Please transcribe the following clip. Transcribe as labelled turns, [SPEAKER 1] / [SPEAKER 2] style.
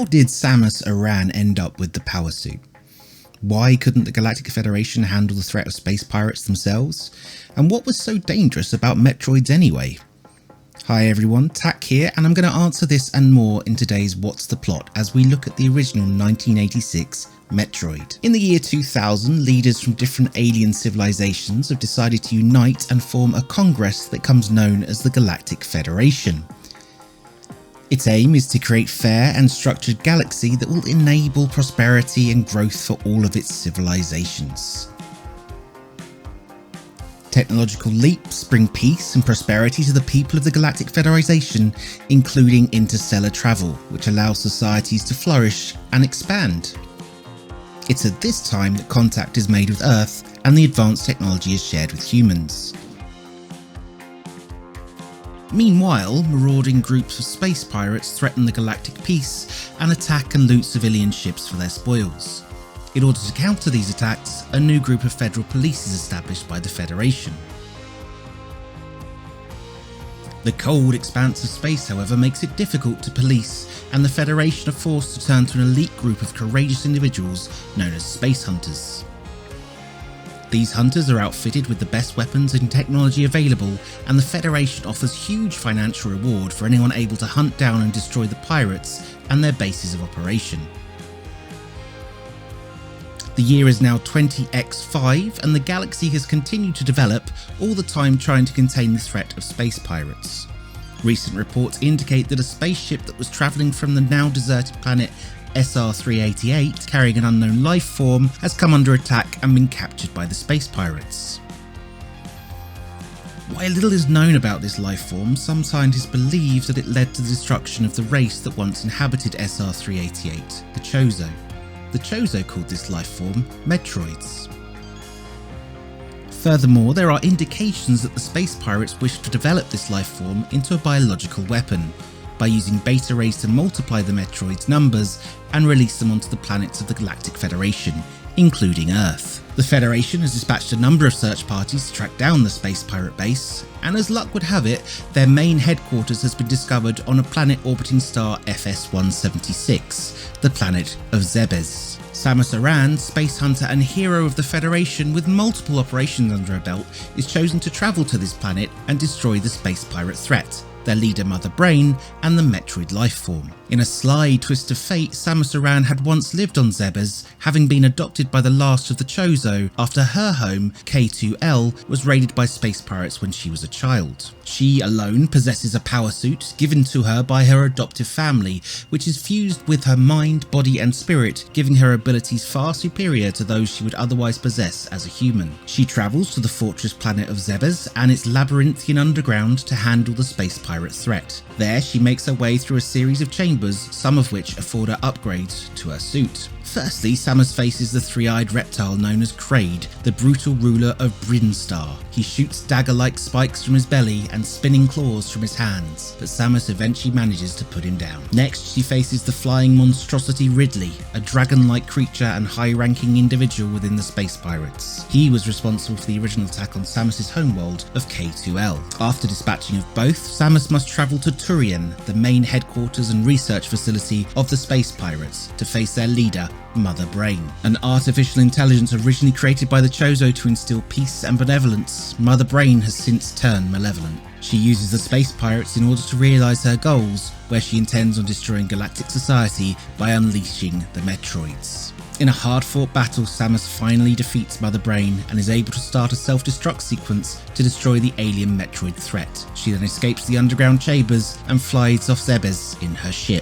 [SPEAKER 1] How did SAMUS ARAN end up with the power suit? Why couldn't the Galactic Federation handle the threat of space pirates themselves? And what was so dangerous about Metroids anyway? Hi everyone, Tak here, and I'm going to answer this and more in today's What's the Plot as we look at the original 1986 Metroid. In the year 2000, leaders from different alien civilizations have decided to unite and form a congress that comes known as the Galactic Federation. Its aim is to create a fair and structured galaxy that will enable prosperity and growth for all of its civilizations. Technological leaps bring peace and prosperity to the people of the Galactic Federation, including interstellar travel, which allows societies to flourish and expand. It's at this time that contact is made with Earth and the advanced technology is shared with humans. Meanwhile, marauding groups of space pirates threaten the galactic peace and attack and loot civilian ships for their spoils. In order to counter these attacks, a new group of federal police is established by the Federation. The cold expanse of space, however, makes it difficult to police, and the Federation are forced to turn to an elite group of courageous individuals known as space hunters. These hunters are outfitted with the best weapons and technology available, and the Federation offers huge financial reward for anyone able to hunt down and destroy the pirates and their bases of operation. The year is now 20x5 and the galaxy has continued to develop, all the time trying to contain the threat of space pirates. Recent reports indicate that a spaceship that was travelling from the now deserted planet SR-388, carrying an unknown life form, has come under attack and been captured by the space pirates. While little is known about this life form, some scientists believe that it led to the destruction of the race that once inhabited SR-388, the Chozo. The Chozo called this life form Metroids. Furthermore, there are indications that the space pirates wish to develop this life form into a biological weapon, by using beta rays to multiply the Metroids' numbers and release them onto the planets of the Galactic Federation, including Earth. The Federation has dispatched a number of search parties to track down the space pirate base, and as luck would have it, their main headquarters has been discovered on a planet orbiting star FS-176, the planet of Zebes. SAMUS ARAN, space hunter and hero of the Federation with multiple operations under her belt, is chosen to travel to this planet and destroy the space pirate threat, their leader Mother Brain, and the Metroid lifeform. In a sly twist of fate, SAMUS ARAN had once lived on Zebes, having been adopted by the last of the Chozo after her home, K2L, was raided by space pirates when she was a child. She alone possesses a power suit given to her by her adoptive family, which is fused with her mind, body and spirit, giving her abilities far superior to those she would otherwise possess as a human. She travels to the fortress planet of Zebes and its labyrinthian underground to handle the space pirate threat. There she makes her way through a series of chambers, some of which afford her upgrades to her suit. Firstly, Samus faces the three-eyed reptile known as Kraid, the brutal ruler of Brinstar. He shoots dagger-like spikes from his belly and spinning claws from his hands, but Samus eventually manages to put him down. Next, she faces the flying monstrosity Ridley, a dragon-like creature and high-ranking individual within the space pirates. He was responsible for the original attack on Samus's homeworld of K2L. After dispatching of both, Samus must travel to Turian, the main headquarters and research facility of the space pirates, to face their leader, Mother Brain. An artificial intelligence originally created by the Chozo to instill peace and benevolence, Mother Brain has since turned malevolent. She uses the space pirates in order to realise her goals, where she intends on destroying galactic society by unleashing the Metroids. In a hard-fought battle, Samus finally defeats Mother Brain and is able to start a self-destruct sequence to destroy the alien Metroid threat. She then escapes the underground chambers and flies off Zebes in her ship.